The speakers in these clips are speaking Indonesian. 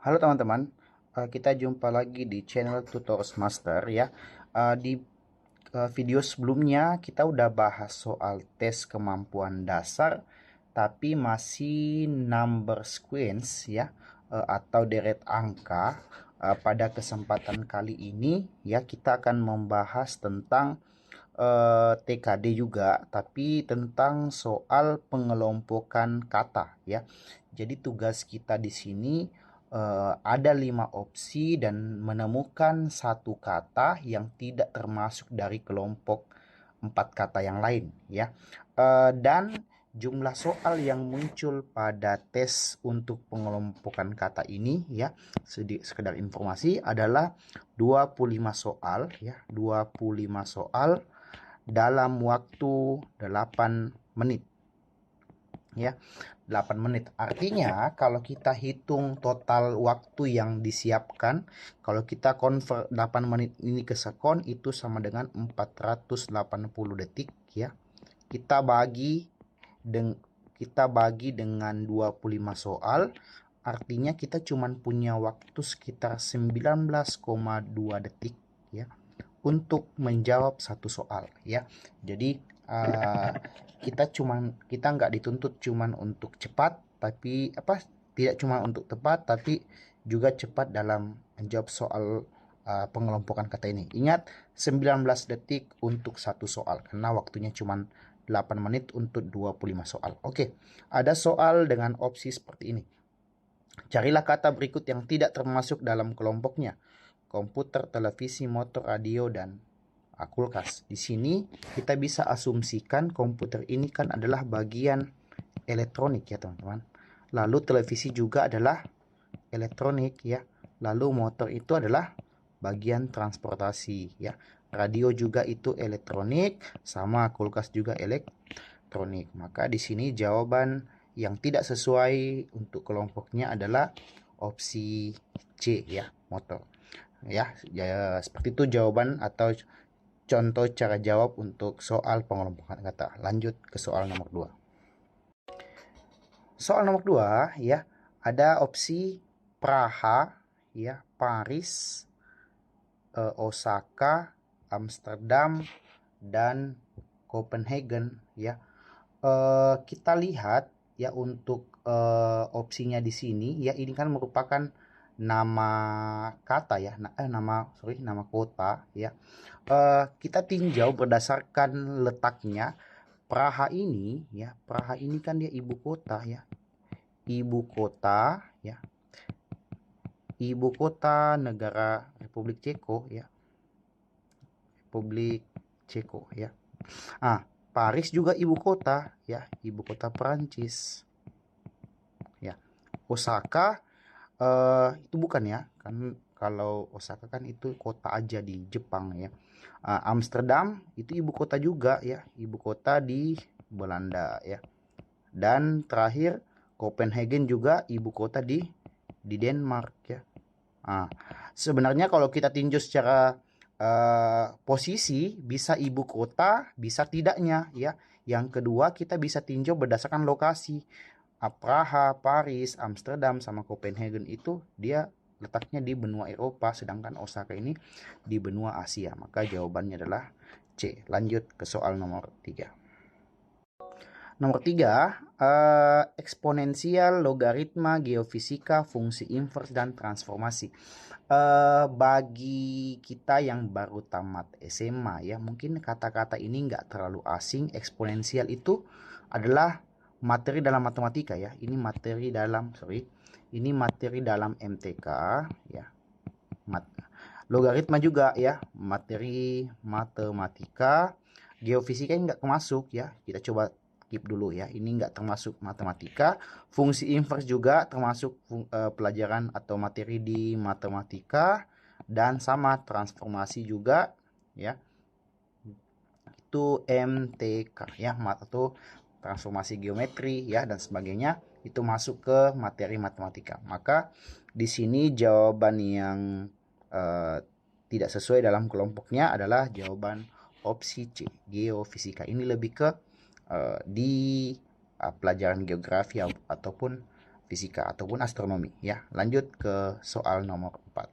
Halo teman-teman, kita jumpa lagi di channel Tutors Master ya. Di video sebelumnya kita udah bahas soal tes kemampuan dasar, tapi masih number sequence ya, atau deret angka. Pada kesempatan kali ini ya kita akan membahas tentang TKD juga, tapi tentang soal pengelompokan kata ya. Jadi tugas kita di sini ada 5 opsi dan menemukan satu kata yang tidak termasuk dari kelompok 4 kata yang lain ya. Dan jumlah soal yang muncul pada tes untuk pengelompokan kata ini ya, sekedar informasi, adalah 25 soal ya, 25 soal dalam waktu 8 menit ya. 8 menit artinya kalau kita hitung total waktu yang disiapkan, kalau kita convert 8 menit ini ke sekon, itu sama dengan 480 detik ya. Kita bagi dengan 25 soal, artinya kita cuma punya waktu sekitar 19,2 detik ya untuk menjawab satu soal ya. Jadi kita nggak dituntut cuman untuk cepat, tapi tidak cuma untuk tepat, tapi juga cepat dalam menjawab soal pengelompokan kata ini. Ingat, 19 detik untuk satu soal karena waktunya cuma 8 menit untuk 25 soal. Oke, ada soal dengan opsi seperti ini. Carilah kata berikut yang tidak termasuk dalam kelompoknya: komputer, televisi, motor, radio, dan kulkas. Di sini kita bisa asumsikan komputer ini kan adalah bagian elektronik ya teman-teman. Lalu televisi juga adalah elektronik ya. Lalu motor itu adalah bagian transportasi ya. Radio juga itu elektronik, sama kulkas juga elektronik. Maka di sini jawaban yang tidak sesuai untuk kelompoknya adalah opsi C ya, motor. Ya, seperti itu jawaban atau contoh cara jawab untuk soal pengelompokan kata. Lanjut ke soal nomor 2. Soal nomor 2 ya, ada opsi Praha ya, Paris, Osaka, Amsterdam, dan Copenhagen ya. Kita lihat ya untuk opsinya di sini ya, ini kan merupakan nama kata ya, nama kota ya. Kita tinjau berdasarkan letaknya. Praha ini kan dia ibu kota ya, ibu kota negara Republik Ceko ya, Paris juga ibu kota ya, ibu kota Perancis ya. Osaka itu bukan ya, kan kalau Osaka kan itu kota aja di Jepang ya. Amsterdam itu ibu kota juga ya, ibu kota di Belanda ya. Dan terakhir Copenhagen juga ibu kota di Denmark ya. Sebenarnya kalau kita tinjau secara posisi, bisa ibu kota, bisa tidaknya ya. Yang kedua, kita bisa tinjau berdasarkan lokasi. Praha, Paris, Amsterdam, sama Copenhagen itu dia letaknya di benua Eropa, sedangkan Osaka ini di benua Asia. Maka jawabannya adalah C. Lanjut ke soal nomor 3. Nomor 3, eksponensial, logaritma, geofisika, fungsi inverse, dan transformasi. Bagi kita yang baru tamat SMA ya, mungkin kata-kata ini nggak terlalu asing. Eksponensial itu adalah materi dalam matematika ya. Ini materi dalam MTK ya. Logaritma juga ya, materi matematika. Geofisika ini nggak termasuk ya. Kita coba skip dulu ya, ini nggak termasuk matematika. Fungsi inverse juga termasuk pelajaran atau materi di matematika, dan sama transformasi juga ya, itu MTK ya, atau transformasi geometri ya dan sebagainya, itu masuk ke materi matematika. Maka di sini jawaban yang tidak sesuai dalam kelompoknya adalah jawaban opsi C, geofisika. Ini lebih ke di pelajaran geografi ataupun fisika ataupun astronomi ya. Lanjut ke soal nomor 4.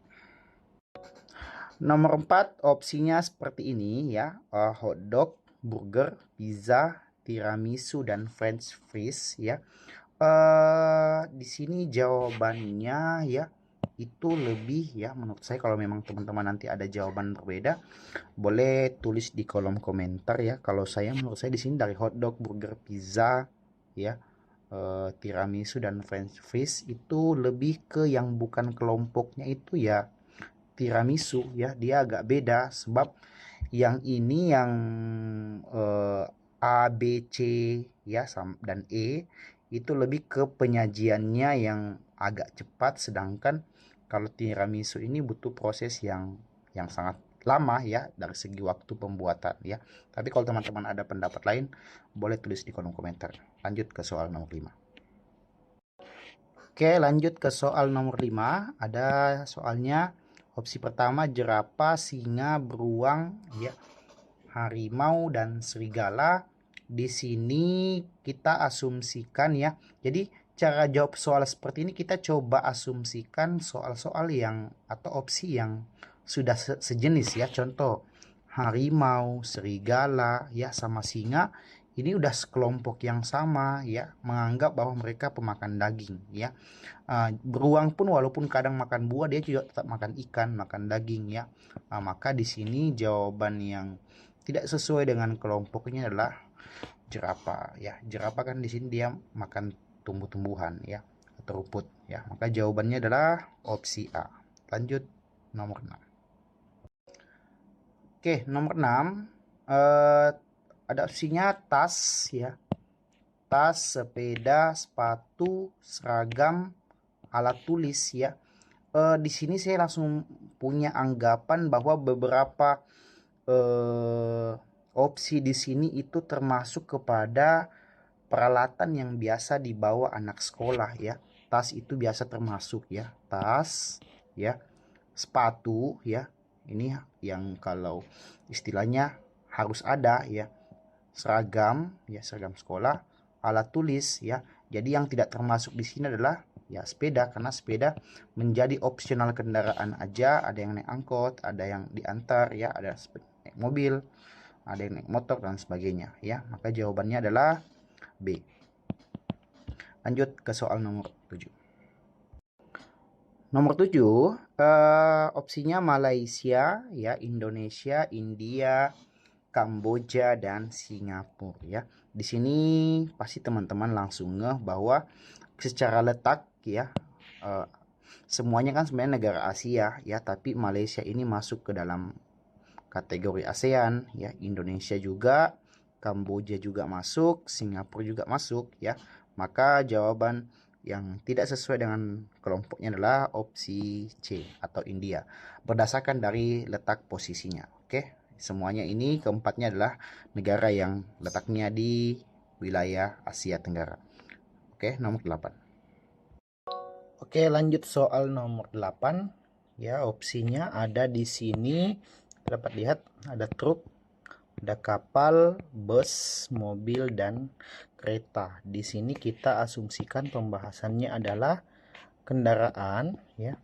Nomor 4 opsinya seperti ini ya. Hotdog, burger, pizza, tiramisu dan french fries ya. Di sini jawabannya ya itu lebih ya, menurut saya. Kalau memang teman-teman nanti ada jawaban berbeda, boleh tulis di kolom komentar ya. Kalau saya, menurut saya di sini dari hotdog, burger, pizza ya, tiramisu dan french fries itu lebih ke yang bukan kelompoknya itu ya tiramisu ya. Dia agak beda sebab yang ini yang A, B, C ya dan E itu lebih ke penyajiannya yang agak cepat, sedangkan kalau tiramisu ini butuh proses yang sangat lama ya dari segi waktu pembuatan ya. Tapi kalau teman-teman ada pendapat lain, boleh tulis di kolom komentar. Lanjut ke soal nomor 5. Oke, lanjut ke soal nomor 5. Ada soalnya opsi pertama jerapah, singa, beruang ya, harimau dan serigala. Di sini kita asumsikan ya. Jadi cara jawab soal seperti ini kita coba asumsikan soal-soal yang atau opsi yang sudah sejenis ya. Contoh harimau, serigala ya sama singa ini udah sekelompok yang sama ya, menganggap bahwa mereka pemakan daging ya. Beruang pun walaupun kadang makan buah, dia juga tetap makan ikan, makan daging ya. Maka di sini jawaban yang tidak sesuai dengan kelompoknya adalah jerapah ya. Jerapah kan di sini dia makan tumbuh-tumbuhan ya atau rumput ya. Maka jawabannya adalah opsi A. Lanjut nomor 6. Oke, nomor 6 ada opsinya tas ya. Tas, sepeda, sepatu, seragam, alat tulis ya. Di sini saya langsung punya anggapan bahwa beberapa opsi di sini itu termasuk kepada peralatan yang biasa dibawa anak sekolah ya. Tas itu biasa termasuk ya. Tas ya. Sepatu ya. Ini yang kalau istilahnya harus ada ya. Seragam ya, seragam sekolah, alat tulis ya. Jadi yang tidak termasuk di sini adalah ya sepeda, karena sepeda menjadi opsional kendaraan aja. Ada yang naik angkot, ada yang diantar ya, ada naik mobil, ada yang naik motor dan sebagainya ya. Maka jawabannya adalah B. Lanjut ke soal nomor 7. Nomor 7 opsinya Malaysia ya, Indonesia, India, Kamboja dan Singapura ya. Di sini pasti teman-teman langsung ngeh bahwa secara letak ya semuanya kan sebenarnya negara Asia ya, tapi Malaysia ini masuk ke dalam kategori ASEAN ya, Indonesia juga, Kamboja juga masuk, Singapura juga masuk ya. Maka jawaban yang tidak sesuai dengan kelompoknya adalah opsi C atau India berdasarkan dari letak posisinya. Oke, semuanya ini keempatnya adalah negara yang letaknya di wilayah Asia Tenggara. Oke, nomor 8. Oke, lanjut soal nomor 8 ya. Opsinya ada di sini, dapat lihat ada truk, ada kapal, bus, mobil dan kereta. Di sini kita asumsikan pembahasannya adalah kendaraan ya.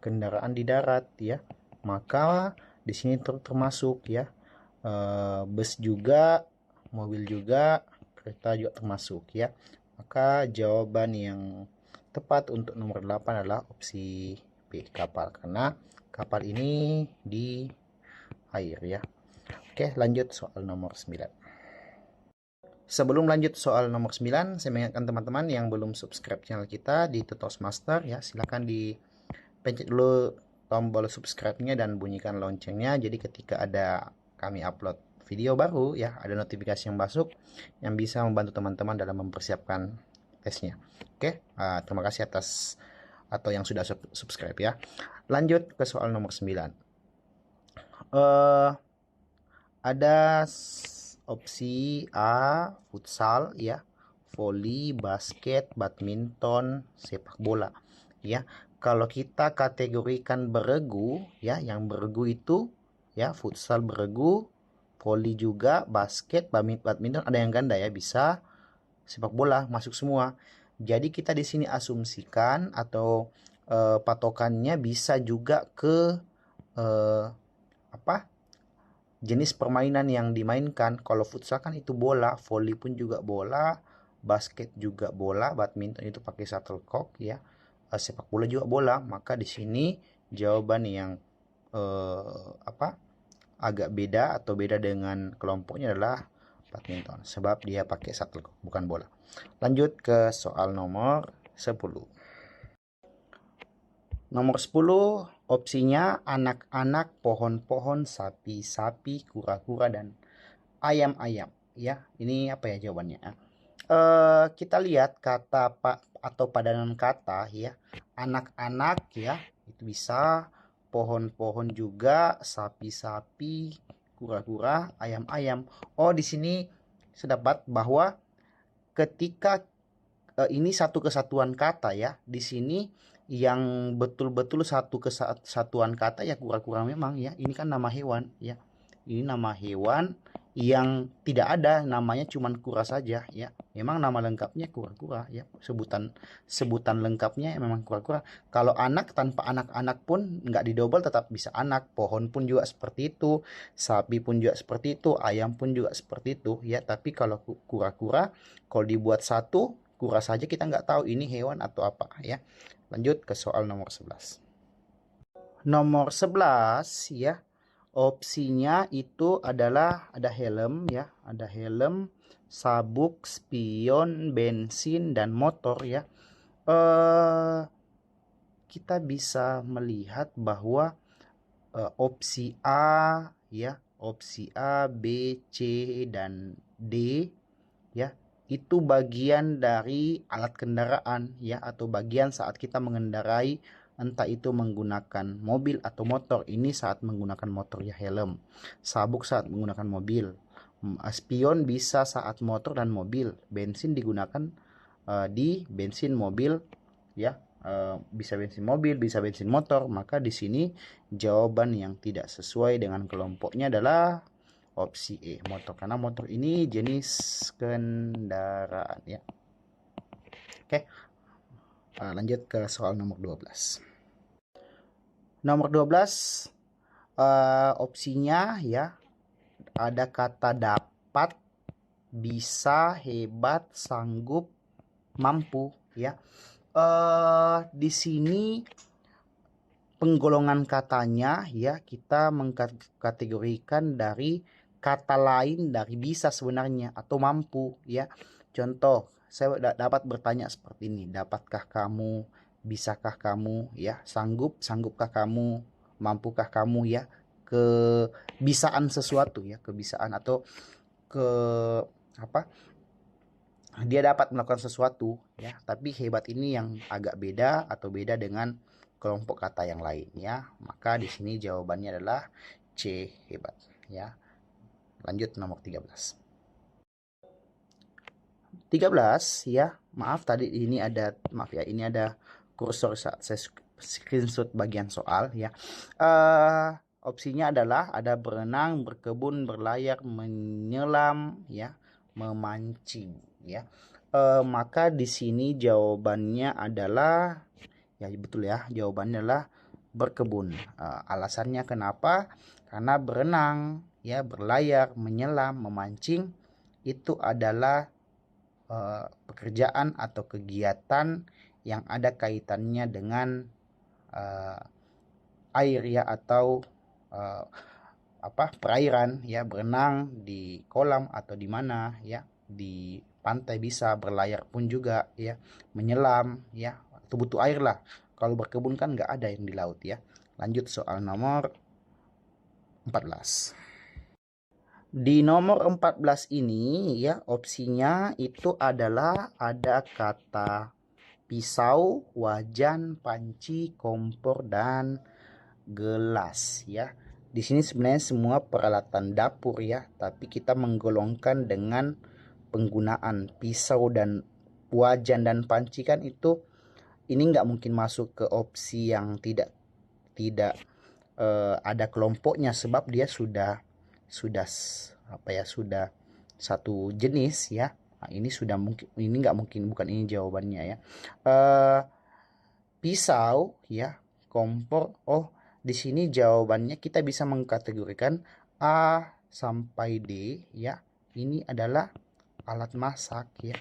Kendaraan di darat ya. Maka di sini truk termasuk ya. Bus juga, mobil juga, kereta juga termasuk ya. Maka jawaban yang tepat untuk nomor 8 adalah opsi B, kapal, karena kapal ini di air ya. Oke, lanjut soal nomor 9. Sebelum lanjut soal nomor 9, saya mengingatkan teman-teman yang belum subscribe channel kita di Tutos Master ya, silakan dipencet dulu tombol subscribe-nya dan bunyikan loncengnya. Jadi ketika ada kami upload video baru ya, ada notifikasi yang masuk yang bisa membantu teman-teman dalam mempersiapkan tesnya. Oke, terima kasih atas atau yang sudah subscribe ya. Lanjut ke soal nomor 9. Ada opsi A, futsal ya, voli, basket, badminton, sepak bola ya. Kalau kita kategorikan beregu ya, yang beregu itu ya futsal beregu, voli juga, basket, badminton ada yang ganda ya, bisa sepak bola masuk semua. Jadi kita di sini asumsikan atau patokannya bisa juga ke apa? Jenis permainan yang dimainkan. Kalau futsal kan itu bola, volley pun juga bola, basket juga bola, badminton itu pakai shuttlecock ya. Sepak bola juga bola. Maka di sini jawaban yang apa? Agak beda atau beda dengan kelompoknya adalah badminton sebab dia pakai shuttlecock bukan bola. Lanjut ke soal nomor 10. Nomor 10 opsinya anak-anak, pohon-pohon, sapi-sapi, kura-kura, dan ayam-ayam. Ya, ini apa ya jawabannya? Kita lihat kata pak atau padanan kata ya. Anak-anak ya, itu bisa pohon-pohon juga, sapi-sapi, kura-kura, ayam-ayam. Oh, di sini sedapat bahwa ketika ini satu kesatuan kata ya. Di sini yang betul-betul satu kesatuan kata ya kura-kura memang ya. Ini kan nama hewan ya. Ini nama hewan yang tidak ada namanya cuman kura saja ya. Memang nama lengkapnya kura-kura ya. Sebutan lengkapnya memang kura-kura. Kalau anak tanpa anak-anak pun nggak didobel tetap bisa anak. Pohon pun juga seperti itu. Sapi pun juga seperti itu. Ayam pun juga seperti itu ya. Tapi kalau kura-kura kalau dibuat satu kura saja kita nggak tahu ini hewan atau apa ya. Lanjut ke soal nomor 11. Nomor 11 ya. Opsinya itu adalah ada helm ya, ada helm, sabuk, spion, bensin dan motor ya. Kita bisa melihat bahwa opsi A ya, opsi A, B, C dan D ya, itu bagian dari alat kendaraan ya, atau bagian saat kita mengendarai, entah itu menggunakan mobil atau motor. Ini saat menggunakan motor ya helm, sabuk saat menggunakan mobil, spion bisa saat motor dan mobil, bensin digunakan di bensin mobil ya, bisa bensin mobil, bisa bensin motor. Maka di sini jawaban yang tidak sesuai dengan kelompoknya adalah opsi E, motor, karena motor ini jenis kendaraan ya. Oke. Lanjut ke soal nomor 12. Nomor 12 opsinya ya ada kata dapat, bisa, hebat, sanggup, mampu ya. Di sini penggolongan katanya ya kita mengkategorikan dari kata lain dari bisa sebenarnya atau mampu ya. Contoh, saya dapat bertanya seperti ini, dapatkah kamu, bisakah kamu ya, sanggupkah kamu, mampukah kamu ya. Kebisaan sesuatu ya, kebisaan atau ke apa, dia dapat melakukan sesuatu ya. Tapi hebat ini yang agak beda atau beda dengan kelompok kata yang lain ya. Maka di sini jawabannya adalah C, hebat ya. Lanjut nomor 13. 13 ya. Maaf tadi ini ada ini ada kursor saat saya screenshot bagian soal ya. Opsinya adalah ada berenang, berkebun, berlayar, menyelam ya, memancing ya. Maka di sini jawabannya adalah ya betul ya, jawabannya adalah berkebun. Alasannya kenapa? Karena berenang ya, berlayar, menyelam, memancing itu adalah pekerjaan atau kegiatan yang ada kaitannya dengan air ya, atau perairan ya, berenang di kolam atau di mana ya, di pantai bisa, berlayar pun juga ya, menyelam ya, itu butuh air lah. Kalau berkebun kan nggak ada yang di laut ya. Lanjut soal nomor 14. Di nomor 14 ini ya opsinya itu adalah ada kata pisau, wajan, panci, kompor, dan gelas ya. Di sini sebenarnya semua peralatan dapur ya, tapi kita menggolongkan dengan penggunaan pisau dan wajan dan panci kan itu, ini nggak mungkin masuk ke opsi yang tidak ada kelompoknya sebab dia sudah sudah satu jenis ya, Nah, ini sudah mungkin, ini nggak mungkin, bukan ini jawabannya ya. Eh, Pisau ya, kompor. Oh, di sini jawabannya kita bisa mengkategorikan A sampai D ya. Ini adalah alat masak ya,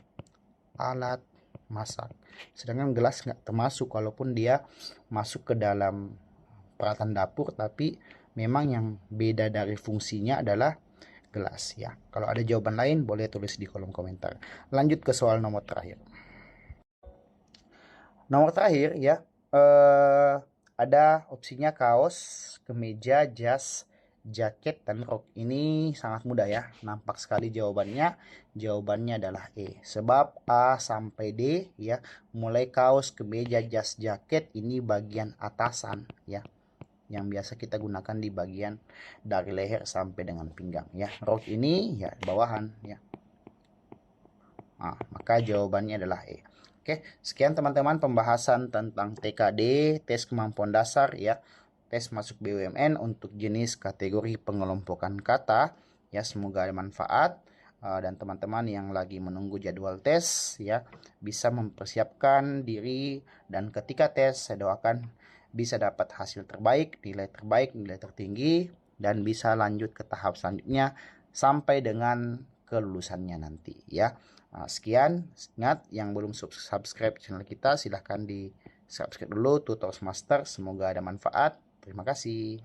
alat masak. Sedangkan gelas nggak termasuk, walaupun dia masuk ke dalam peralatan dapur, tapi memang yang beda dari fungsinya adalah gelas ya. Kalau ada jawaban lain boleh tulis di kolom komentar. Lanjut ke soal nomor terakhir. Nomor terakhir ya, ada opsinya kaos, kemeja, jas, jaket, dan rok. Ini sangat mudah ya, nampak sekali jawabannya. Jawabannya adalah E. Sebab A sampai D ya, mulai kaos, kemeja, jas, jaket ini bagian atasan ya, yang biasa kita gunakan di bagian dari leher sampai dengan pinggang ya. Rok ini ya bawahan ya. Nah, maka jawabannya adalah E. Oke, sekian teman-teman pembahasan tentang TKD, tes kemampuan dasar ya, tes masuk BUMN untuk jenis kategori pengelompokan kata. Ya, semoga ada manfaat, dan teman-teman yang lagi menunggu jadwal tes ya bisa mempersiapkan diri, dan ketika tes saya doakan bisa dapat hasil terbaik, nilai tertinggi, dan bisa lanjut ke tahap selanjutnya sampai dengan kelulusannya nanti ya. Nah, sekian, ingat yang belum subscribe channel kita silahkan di subscribe dulu, Tutors Master. Semoga ada manfaat. Terima kasih.